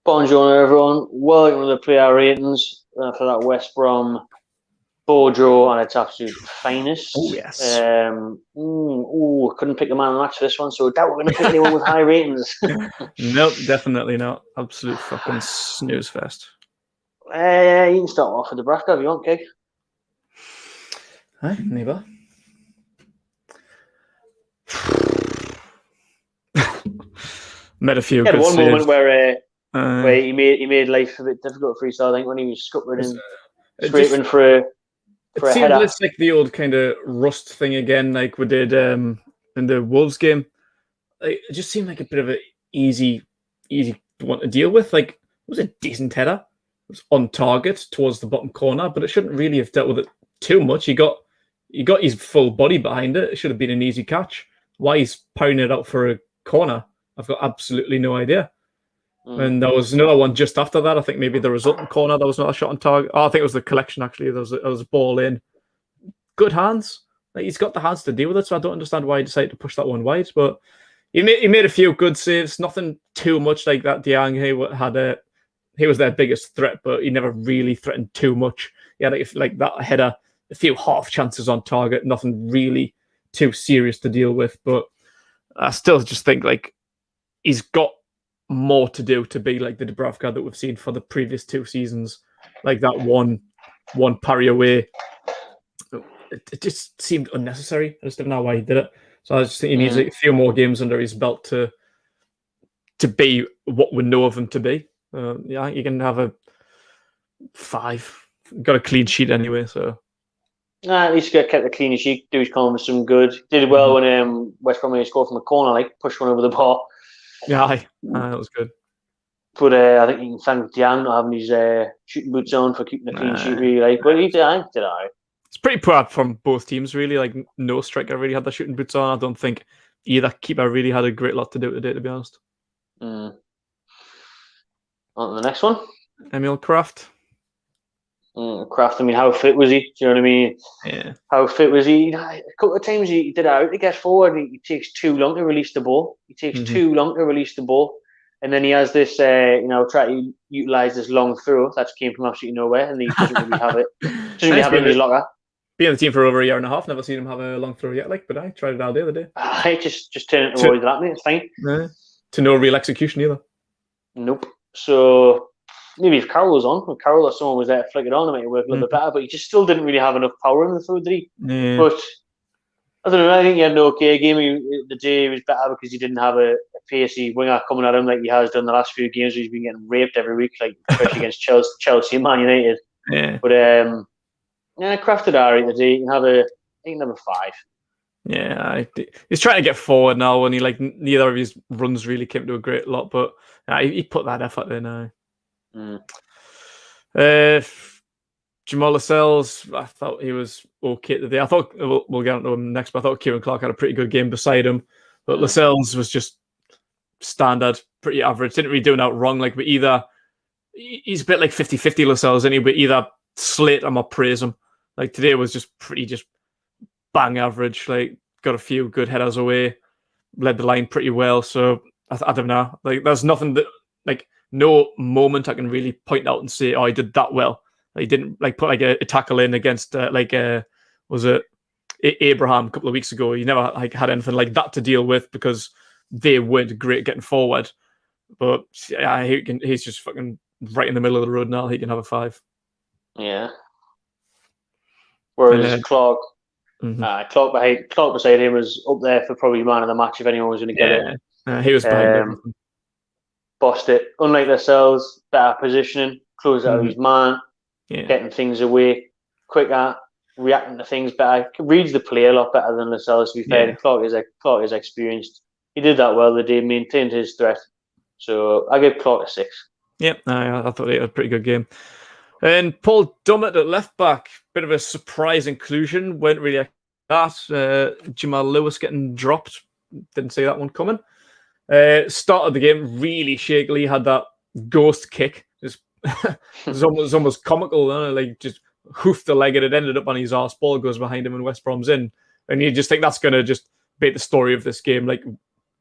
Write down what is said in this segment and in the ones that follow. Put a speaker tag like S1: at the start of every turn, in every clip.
S1: Bonjour everyone, welcome to the player ratings for that West Brom draw and its absolute finest.
S2: Oh yes.
S1: Couldn't pick a man of the match for this one, so I doubt we're going to pick anyone with high ratings.
S2: Nope, definitely not. Absolute fucking snooze fest.
S1: You can start off with Dúbravka if you want, Keg.
S2: Hi, neighbour. Met a few.
S1: He had one
S2: saves.
S1: moment where he made life a bit difficult for himself. I think when he was scuppering and scraping for a
S2: seemed
S1: header.
S2: It's like the old kind of rust thing again, like we did in the Wolves game. Like, it just seemed like a bit of an easy one to deal with. Like, it was a decent header. It was on target towards the bottom corner, but it shouldn't really have dealt with it too much. He got his full body behind it. It should have been an easy catch. Why he's pounding it out for a corner, I've got absolutely no idea. And there was another one just after that. I think maybe the resultant corner, there was not a shot on target. Oh, I think it was the collection, actually. There was a ball in. Good hands. Like, he's got the hands to deal with it, so I don't understand why he decided to push that one wide. But he made a few good saves. Nothing too much like that. Diang, he was their biggest threat, but he never really threatened too much. He had like that header, a few half chances on target. Nothing really too serious to deal with. But I still just think like he's got more to do to be like the Dúbravka that we've seen for the previous 2 seasons. Like that one parry away. It just seemed unnecessary. I just don't know why he did it. So I just think he needs a few more games under his belt to be what we know of him to be. You can have a 5. Got a clean sheet anyway, so.
S1: At least kept a clean sheet. Do his with some good. Did well when West Brom scored from a corner, like pushed one over the bar.
S2: Yeah, that was good.
S1: But I think you can thank Diang not having his shooting boots on for keeping a clean sheet, really. Like, but he did all right.
S2: It's pretty poor from both teams, really. Like, no striker really had their shooting boots on. I don't think either keeper really had a great lot to do today, to be honest.
S1: On to the next one.
S2: Emil Krafth.
S1: Krafth, I mean, how fit was he? Do you know what I mean?
S2: Yeah.
S1: How fit was he? A couple of times he did out to get forward. He takes too long to release the ball. And then he has this, try to utilise this long throw that came from absolutely nowhere, and he doesn't really have it. Doesn't really have it in his locker.
S2: Being on the team for over a year and a half, never seen him have a long throw yet. Like, but I tried it out the other day.
S1: I just turn it to avoid that, mate. It's fine.
S2: To no real execution either.
S1: Nope. So maybe if Carroll was on, if Carroll or someone was there to flick it on, it might work a little bit better. But he just still didn't really have enough power in the throw, did he?
S2: Yeah.
S1: But I don't know. I think he had an okay game. The day was better because he didn't have a pacey winger coming at him like he has done the last few games. He's been getting raped every week, like especially against Chelsea and Man United.
S2: Yeah.
S1: But Krafth did all right today. You can have a 5.
S2: Yeah, he's trying to get forward now, and neither of his runs really came to a great lot, but he put that effort in. Jamaal Lascelles, I thought he was okay today. I thought we'll get onto him next, but I thought Ciaran Clark had a pretty good game beside him. But Lascelles was just standard, pretty average. Didn't really do it out wrong. Like, but either he's a bit like 50-50 Lascelles, isn't he? But either slate him or praise him. Like today was just bang average. Like, got a few good headers away, led the line pretty well. So I don't know. Like, there's nothing that no moment I can really point out and say, oh, he did that well. He didn't put a tackle in against was it Abraham a couple of weeks ago. He never had anything like that to deal with because they weren't great getting forward. But yeah, he's just fucking right in the middle of the road now. He can have a 5.
S1: Yeah. Whereas Clark beside him was up there for probably man of the match if anyone was going to get it.
S2: He was behind everything.
S1: Bossed it. Unlike themselves, better positioning, closed out of his man.
S2: Yeah.
S1: Getting things away quicker, reacting to things better. Reads the play a lot better than Lascelles, to be fair. Clark is experienced. He did that well the day, maintained his threat. So I give Clark a 6.
S2: Yep, I thought he had a pretty good game. And Paul Dummett at left back, bit of a surprise inclusion. Weren't really like that. Jamal Lewis getting dropped. Didn't see that one coming. Started the game really shakily. Had that ghost kick. It was almost comical, like just hoofed the leg and it ended up on his arse. Ball goes behind him and West Brom's in. And you just think that's going to just be the story of this game. Like,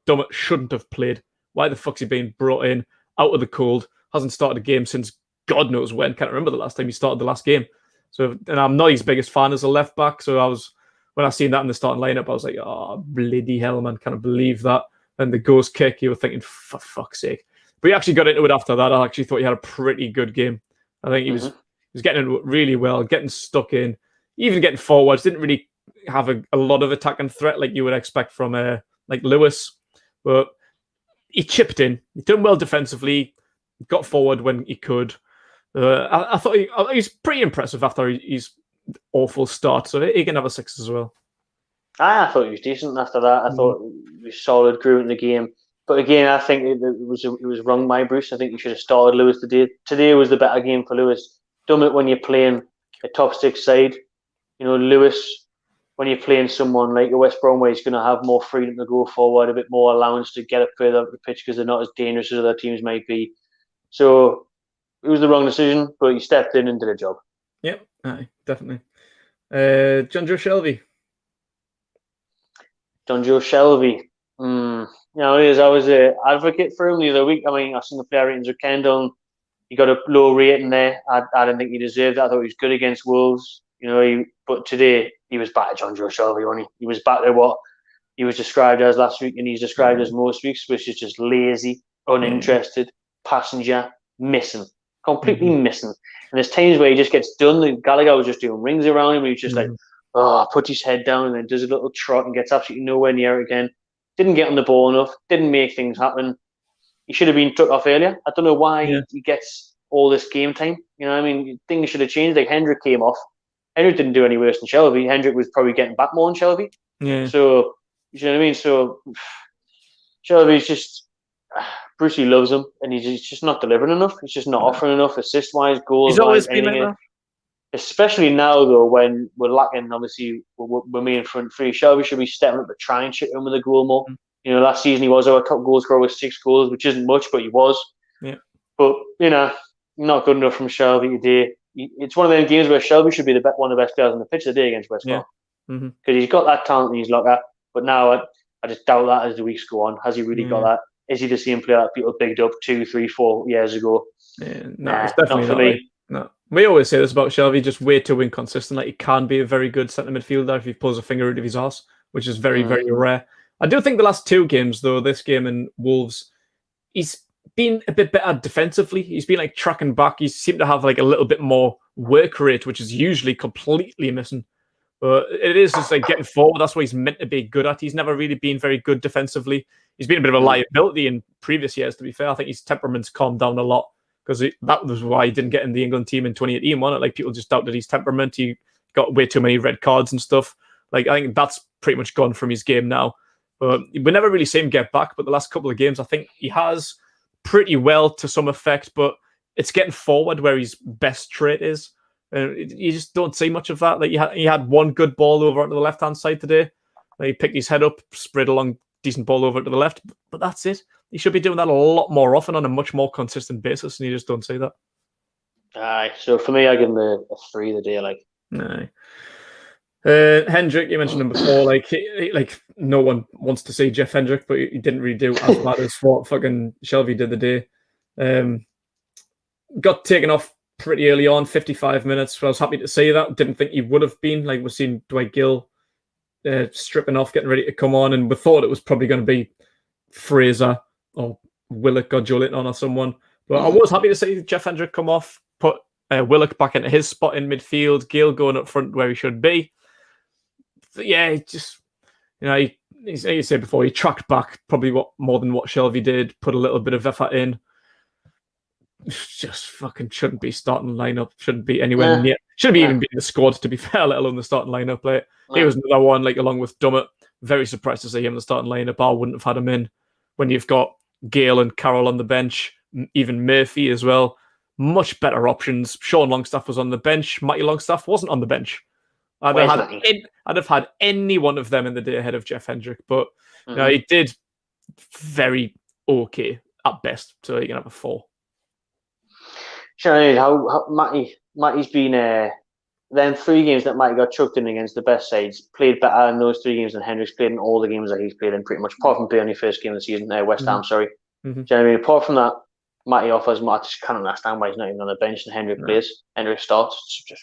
S2: Dummett shouldn't have played. Why the fuck's he being brought in out of the cold hasn't started a game since God knows when. Can't remember the last time he started the last game. So, and I'm not his biggest fan as a left back. So when I seen that in the starting lineup, I was like, oh, bloody hell, man. Can't believe that. And the ghost kick, you were thinking, for fuck's sake. But he actually got into it after that. I actually thought he had a pretty good game. I think he was getting into it really well, getting stuck in, even getting forwards. Didn't really have a lot of attacking threat like you would expect from like Lewis. But he chipped in. He done well defensively, got forward when he could. I thought he's pretty impressive after his awful start. So he can have a 6 as well.
S1: I thought he was decent after that. I thought he was solid, grew in the game. But again, I think it was wrong by Bruce. I think you should have started Lewis today. Today was the better game for Lewis. Dummett, when you're playing a top 6 side, Lewis, when you're playing someone like a West Brom, where he's going to have more freedom to go forward, a bit more allowance to get up further up the pitch because they're not as dangerous as other teams might be. So it was the wrong decision, but he stepped in and did a job.
S2: Yep, definitely. Jonjo Shelvey.
S1: Jonjo Shelvey. I was an advocate for him the other week. I mean, I've seen the player ratings with Kendall. He got a low rating there. I didn't think he deserved that. I thought he was good against Wolves. But today he was back to Jonjo Shelvey, wasn't he? He was back to what he was described as last week, and he's described as most weeks, which is just lazy, uninterested, passenger, missing, completely missing. And there's times where he just gets done. Gallagher was just doing rings around him, and he's just like, puts his head down and then does a little trot and gets absolutely nowhere near it again. Didn't get on the ball enough. Didn't make things happen. He should have been took off earlier. I don't know why he gets all this game time. Things should have changed. Like Hendrick came off. Hendrick didn't do any worse than Shelvey. Hendrick was probably getting back more than Shelvey. Yeah. So, you know what I mean? So, Shelvey's just, Brucey loves him, and he's just not delivering enough. He's just not offering enough assist-wise, goals.
S2: He's always been like that.
S1: Especially now, though, when we're lacking, obviously, we're me in front three. Shelvey should be stepping up to try and chip in with a goal more. Last season he was our top goal scorer with 6 goals, which isn't much, but he was. Yeah. But, not good enough from Shelvey today. It's one of them games where Shelvey should be one of the best players on the pitch today against West Brom. Because he's got that talent in his locker. But now I just doubt that as the weeks go on. Has he really got that? Is he the same player that people bigged up 2, 3, 4 years ago?
S2: Yeah, no, it's definitely not for me. No. We always say this about Shelvey, just way too inconsistent. Like, he can be a very good centre midfielder if he pulls a finger out of his arse, which is very, very rare. I do think the last 2 games, though, this game and Wolves, he's been a bit better defensively. He's been like tracking back. He seemed to have like a little bit more work rate, which is usually completely missing. But it is just like getting forward. That's what he's meant to be good at. He's never really been very good defensively. He's been a bit of a liability in previous years, to be fair. I think his temperament's calmed down a lot, because that was why he didn't get in the England team in 2018, wasn't it? Like, people just doubted his temperament. He got way too many red cards and stuff. Like, I think that's pretty much gone from his game now. But we never really see him get back. But the last couple of games, I think he has pretty well to some effect. But it's getting forward where his best trait is. You just don't see much of that. Like, he had one good ball over onto the left-hand side today. Like, he picked his head up, spread along, decent ball over to the left. But that's it. He should be doing that a lot more often on a much more consistent basis, and you just don't see that.
S1: Aye. So for me, I give him a 3 today. Like,
S2: aye. Hendrick, you mentioned him before. Like no one wants to see Jeff Hendrick, but he didn't really do as bad as what fucking Shelvey did the day. Got taken off pretty early on, 55 minutes. So I was happy to see that. Didn't think he would have been. Like, we've seen Dwight Gayle stripping off, getting ready to come on, and we thought it was probably going to be Fraser or Willock or Joe Linton or someone. But I was happy to see Jeff Hendrick come off, put Willock back into his spot in midfield, Gayle going up front where he should be. But yeah, he just, like you said before, he tracked back probably more than what Shelvey did, put a little bit of effort in. Just fucking shouldn't be starting lineup, shouldn't be anywhere near, shouldn't be even be in the squad, to be fair, let alone the starting lineup. Like, he was another one, like, along with Dummett. Very surprised to see him in the starting lineup. I wouldn't have had him in when you've got Gayle and Carroll on the bench, even Murphy as well. Much better options. Sean Longstaff was on the bench. Matty Longstaff wasn't on the bench. I'd have had any one of them in the day ahead of Jeff Hendrick, but he did very okay at best, so he can have a 4.
S1: Sure, how Matty's been them 3 games that Matty got chucked in against the best sides, played better in those 3 games than Hendrick's played in all the games that he's played in, pretty much, apart from playing the first game of the season, West Ham, sorry. Do you know what I mean? Apart from that, Matty offers. I just can't understand why he's not even on the bench and Hendrick plays. Hendrick starts. It's just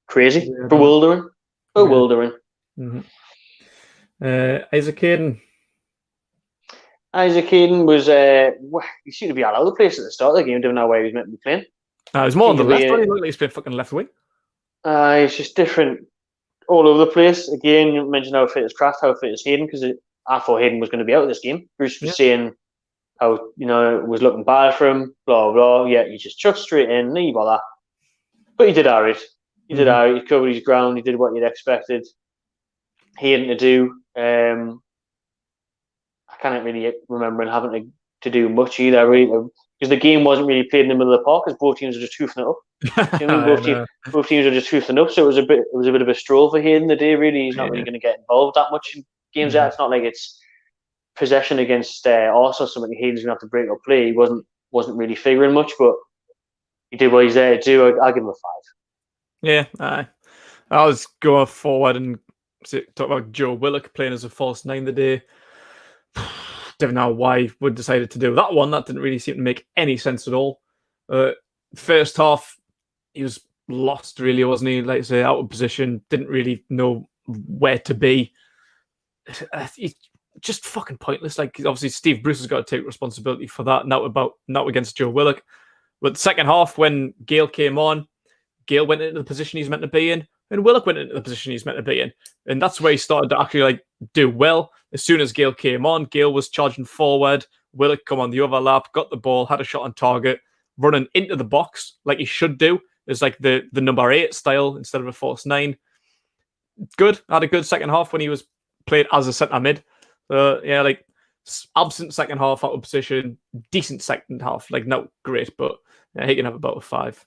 S1: crazy. Bewildering. Bewildering.
S2: Mm-hmm. Isaac Hayden.
S1: Isaac Hayden was, he seemed to be all over the place at the start of the game, didn't know where he was meant to be playing.
S2: He was more on the left, he looked like he's playing fucking left wing.
S1: It's just different all over the place. Again, you mentioned how fit is Krafth, how fit is Hayden, because I thought Hayden was going to be out of this game. Bruce was saying how, it was looking bad for him, blah, blah. Yeah, he just chucked straight in, no bother. But he did all right. He did all right. He covered his ground. He did what you'd expected Hayden to do. I can't really remember him having to do much either, really, because the game wasn't really played in the middle of the park, because both teams were just hoofing it up. Both teams were just hoofing up, so it was a bit of a stroll for Hayden the day. Really, he's not really going to get involved that much in games. It's not like it's possession against Arsenal, something Hayden's going to have to break up play. He wasn't really figuring much, but he did what he's there to do. I'll give him a 5.
S2: Yeah, I was going forward and talk about Joe Willock playing as a false 9 the day. Don't know why we decided to do that one. That didn't really seem to make any sense at all. First half, he was lost, really, wasn't he? Like I say, out of position, didn't really know where to be. He's just fucking pointless. Like, obviously, Steve Bruce has got to take responsibility for that. Not against Joe Willock. But the second half, when Gayle came on, Gayle went into the position he's meant to be in, and Willock went into the position he's meant to be in. And that's where he started to actually do well. As soon as Gayle came on, Gayle was charging forward. Willock come on the overlap, got the ball, had a shot on target, running into the box like he should do. It's like the number 8 style instead of a false 9. Good. Had a good second half when he was played as a centre mid. Absent second half out of position, decent second half. Not great, but he can have about a 5.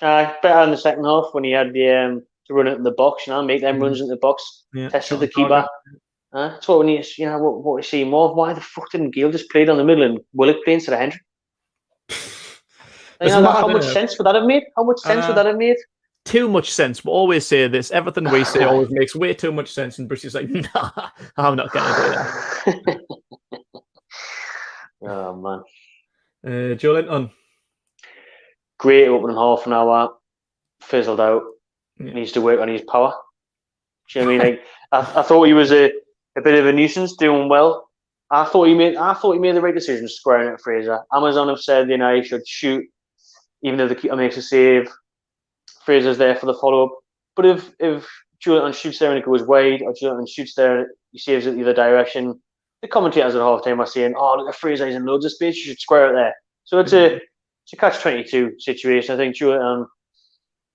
S1: Better in the second half when he had the to run it in the box, make them runs in the box, tested the keeper. That's what we need. What we see more of. Why the fuck didn't Gayle just play down the middle and Willock play instead of Hendrick? How much sense would that have made? How much sense would that have made?
S2: Too much sense. We always say this. Everything we say always makes way too much sense. And Bruce is like, nah, I'm not going to do that.
S1: Oh,
S2: man. Joe Linton.
S1: Great opening half an hour. Fizzled out. Needs to work on his power. Do you know what I mean? I thought he was a bit of a nuisance, doing well. I thought he made the right decision squaring at Fraser. Amazon have said he should shoot, even if the keeper makes a save. Fraser's there for the follow up. But if Julian shoots there and it goes wide, or Julian shoots there, he saves it the other direction. The commentators at half time are saying, "Oh, look at Fraser, he's in loads of space. You should square it there." So it's a catch-22 situation. I think Julian.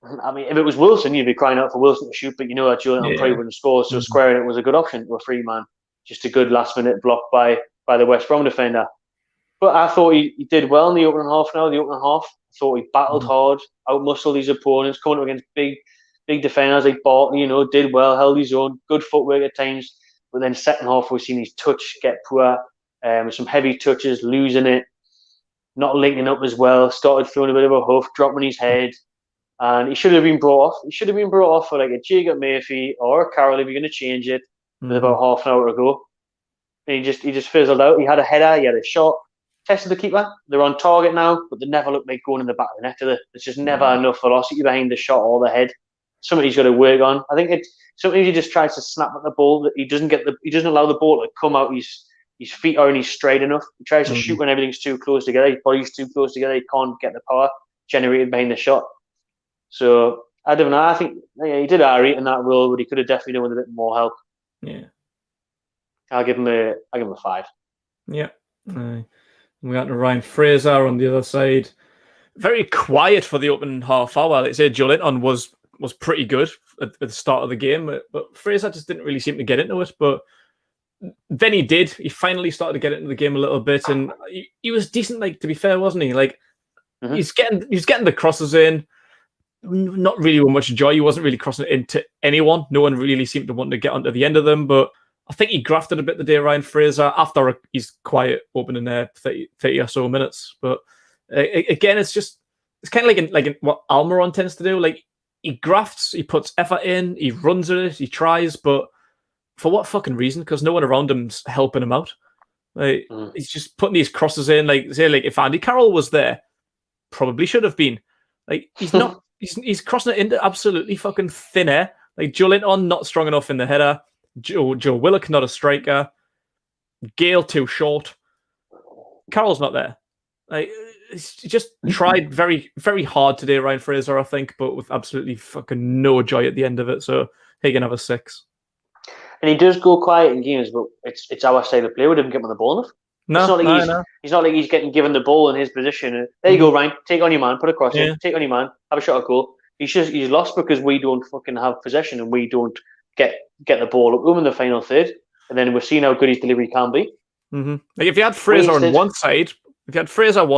S1: If it was Wilson, you'd be crying out for Wilson to shoot, but that Julian probably wouldn't score. So squaring it was a good option to a free man. Just a good last-minute block by the West Brom defender. But I thought he did well in the opening half. I thought he battled hard, outmuscled his opponents, coming up against big defenders like Bartley. Did well, held his own, good footwork at times. But then second half, we've seen his touch get poor, some heavy touches, losing it, not linking up as well. Started throwing a bit of a hoof, dropping his head. And he should have been brought off. He should have been brought off for a Jacob Murphy or a Carroll if you're going to change it with about half an hour to go. And he just fizzled out. He had a header, he had a shot, tested the keeper. They're on target now, but they never look like going in the back of the net. There's just never enough velocity behind the shot or the head. Something he's got to work on. I think sometimes he just tries to snap at the ball. That he doesn't allow the ball to come out his feet aren't straight enough. He tries to shoot when everything's too close together. His body's too close together. He can't get the power generated behind the shot. So I don't know. I think he did alright in that role, but he could have definitely done with a bit more help.
S2: Yeah,
S1: I'll give him a 5.
S2: Yeah, we got to Ryan Fraser on the other side. Very quiet for the opening half hour. Like I said, Joe Linton was pretty good at the start of the game, but Fraser just didn't really seem to get into it. But then he did. He finally started to get into the game a little bit, and he was decent. To be fair, wasn't he? He's getting the crosses in. Not really with much joy. He wasn't really crossing it into anyone. No one really seemed to want to get onto the end of them. But I think he grafted a bit the day, Ryan Fraser, after his quiet opening there, 30 or so minutes. But again, it's kind of like what Almiron tends to do. He grafts, he puts effort in, he runs at it, he tries, but for what fucking reason? Because no one around him's helping him out. Like he's just putting these crosses in. Like say, like if Andy Carroll was there, probably should have been. Like he's not. He's crossing it into absolutely fucking thin air. Like Joe Linton not strong enough in the header. Joe Willock not a striker. Gayle too short. Carroll's not there. Like he just tried very, very hard today, Ryan Fraser, I think, but with absolutely fucking no joy at the end of it. So he can have a 6.
S1: And he does go quiet in games, but it's our style of play. We didn't get him on the ball enough.
S2: No,
S1: it's not like he's not like he's getting given the ball in his position. There you go, Ryan. Take on your man. Put a cross in. Take on your man. Have a shot at goal. He's lost because we don't fucking have possession and we don't get the ball up to him in the final third. And then we're seeing how good his delivery can be.
S2: Like if you had Fraser on one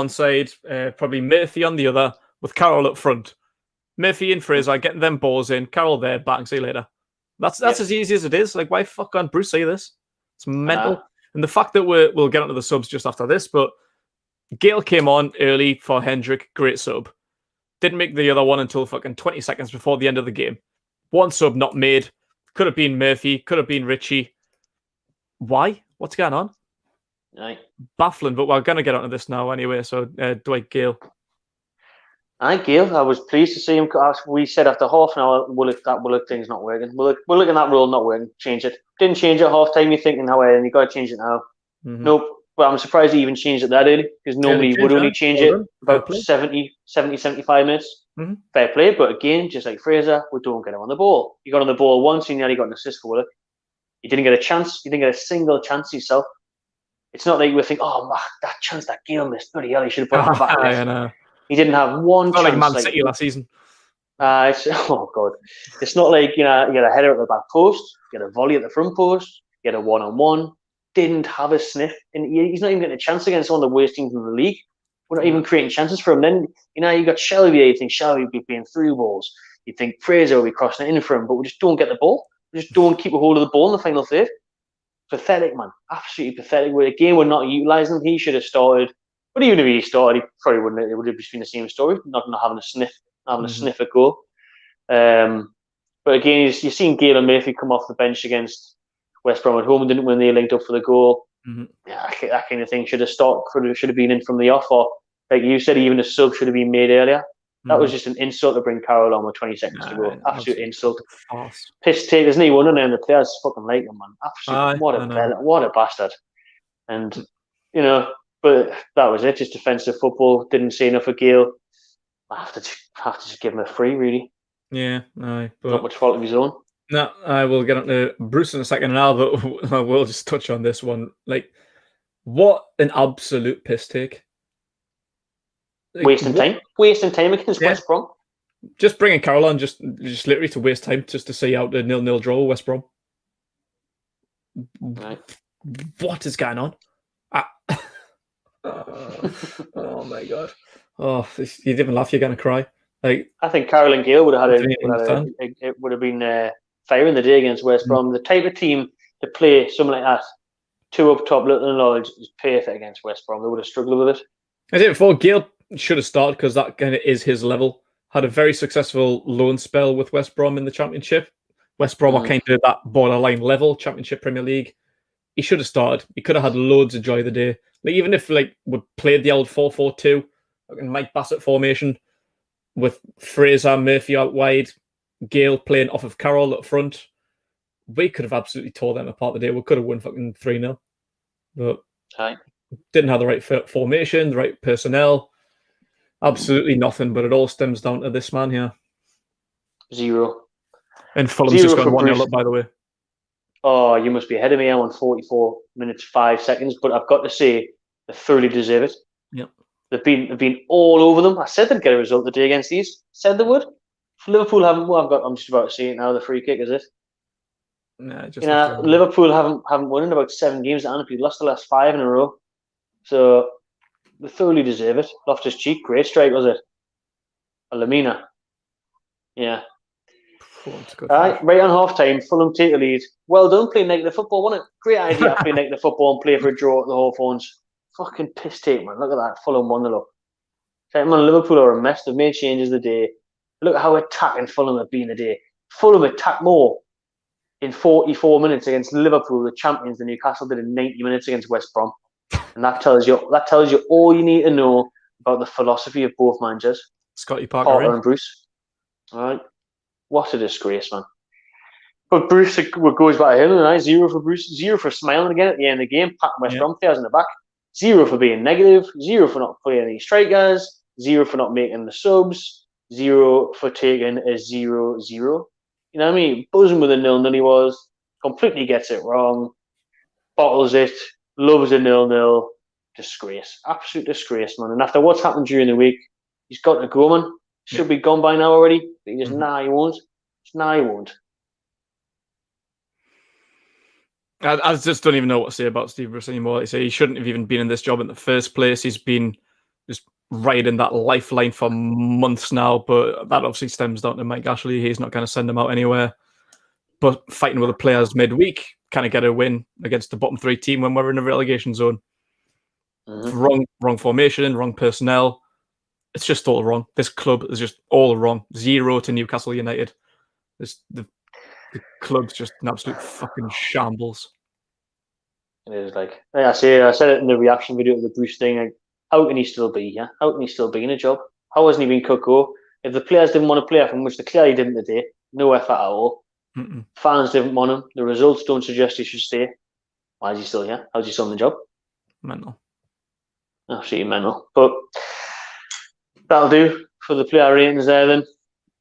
S2: side, probably Murphy on the other with Carroll up front. Murphy and Fraser getting them balls in. Carroll there, back and see you later. That's as easy as it is. Like why fuck can't Bruce say this? It's mental. And the fact that we'll get onto the subs just after this, but Gayle came on early for Hendrick, great sub. Didn't make the other one until fucking 20 seconds before the end of the game. One sub not made. Could have been Murphy, could have been Richie. Why? What's going on?
S1: Aye.
S2: Baffling, but we're going to get onto this now anyway. So, Dwight Gayle.
S1: Gayle, I was pleased to see him. We said after half an hour, that Willock thing's not working. Willock in that role not working. Change it. Didn't change it at half time. You're thinking, and you got to change it now. Nope. But I'm surprised he even changed it that early because normally he would only change it about 70, 75 minutes. Fair play. But again, just like Fraser, we don't get him on the ball. You got on the ball once and you nearly got an assist for Willock. You didn't get a chance. You didn't get a single chance yourself. It's not like we think, that chance that Gayle missed. Bloody hell, he should have put that back.
S2: I know.
S1: He didn't have one chance.
S2: Like Man City last season.
S1: Oh God, it's not like you get a header at the back post, you get a volley at the front post, you get a one-on-one. Didn't have a sniff, and he's not even getting a chance against one of the worst teams in the league. We're not even creating chances for him. Then you got Shelvey. You think Shelvey would be playing through balls. You think Fraser will be crossing it in for him, but we just don't get the ball. We just don't keep a hold of the ball in the final third. Pathetic, man. Absolutely pathetic. Again, we're not utilising him. He should have started. But even if he started, he probably wouldn't. It would have just been the same story. Not having a sniff, a sniff at goal. But again, you're seeing Gayle and Murphy come off the bench against West Brom at home, didn't when they linked up for the goal. Yeah, that kind of thing should have been in from the off, or like you said, even a sub should have been made earlier. That was just an insult to bring Carroll on with 20 seconds to go. Absolute insult. Piss take. There's no wonder now the players fucking like him, man. Absolutely, what a bastard. And but that was it. Just defensive football. Didn't see enough of Gayle. I have to just give him a free, really.
S2: Yeah, no, but
S1: not much fault of his own.
S2: No, I will get on to Bruce in a second now, but I will just touch on this one. Like, what an absolute piss take. Like, wasting time against West Brom. Just bringing Carroll on, just literally to waste time, just to see out the 0-0 draw with West Brom.
S1: Right.
S2: What is going on? Oh my God! Oh, you didn't even laugh. You're gonna cry. Like,
S1: I think Carroll and Gayle would have it would have been fire in the day against West Brom. The type of team to play something like that, two up top, little knowledge, is perfect against West Brom. They would have struggled with it.
S2: I think before Gayle should have started because that kind of is his level. Had a very successful loan spell with West Brom in the Championship. West Brom are kind of that borderline level, Championship, Premier League. He should have started. He could have had loads of joy of the day. Like, even if we'd played the old 4-4-2, Mike Bassett formation with Fraser, Murphy out wide, Gayle playing off of Carroll up front, we could have absolutely tore them apart today. We could have won fucking 3-0. But didn't have the right formation, the right personnel. Absolutely nothing, but it all stems down to this man here.
S1: 0.
S2: And Fulham's just gone 1-0 up, by the way.
S1: Oh, you must be ahead of me. I'm on 44 minutes, 5 seconds, but I've got to say, they thoroughly deserve it.
S2: Yep.
S1: They've been all over them. I said they'd get a result today against these. Said they would. Liverpool haven't. Well, I'm just about to see it now. The free kick, is it?
S2: Nah, just
S1: Liverpool haven't won in about 7 games at Anfield. Lost the last 5 in a row. So they thoroughly deserve it. Loftus-Cheek, great strike, was it? Lamina. Yeah. Right on half time, Fulham take the lead. Well done playing negative football, wasn't it? Great idea playing negative football and play for a draw at the Hawthorns. Fucking piss take, man. Look at that. Fulham 1-0 up. Man, Liverpool are a mess. They've made changes today. Look at how attacking Fulham have been today. Fulham attacked more in 44 minutes against Liverpool, the champions, than Newcastle did in 90 minutes against West Brom. And that tells you all you need to know about the philosophy of both managers,
S2: Scotty
S1: Parker and Bruce. All right, what a disgrace, man. But Bruce goes back to him, and 0 for Bruce, 0 for smiling again at the end of the game, patting West Brom players in the back, 0 for being negative, 0 for not playing any strikers, 0 for not making the subs, 0 for taking a 0-0. You know what I mean? Buzzing with a 0-0 he was, completely gets it wrong, bottles it, loves a 0-0. Disgrace. Absolute disgrace, man. And after what's happened during the week, he's got to go, man. Should be gone by now already. But he just, he won't. He won't.
S2: I just don't even know what to say about Steve Bruce anymore. Like I say, he shouldn't have even been in this job in the first place. He's been just riding that lifeline for months now, but that obviously stems down to Mike Ashley. He's not going to send him out anywhere. But fighting with the players midweek, kind of get a win against the bottom 3 team when we're in a relegation zone. Wrong formation, wrong personnel. It's just all wrong. This club is just all wrong. 0 to Newcastle United. The club's just an absolute fucking shambles.
S1: It is like I said it in the reaction video of the Bruce thing. Like, how can he still be here? How can he still be in a job? How hasn't he been cut go? If the players didn't want to play from which they clearly didn't today, no effort at all. Fans didn't want him. The results don't suggest he should stay. Why is he still here? How's he still in the job?
S2: Mental.
S1: Absolutely mental. But that'll do for the player ratings there then.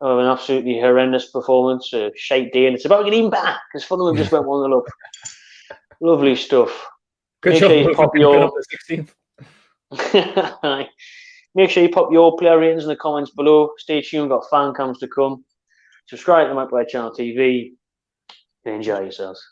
S1: Of an absolutely horrendous performance, a shite day, and it's about to get even better because Fulham just went 1-0 up. Lovely stuff.
S2: Good job.
S1: Make sure you pop your player ratings in the comments below. Stay tuned, got fan cams to come. Subscribe to my Channel TV and enjoy yourselves.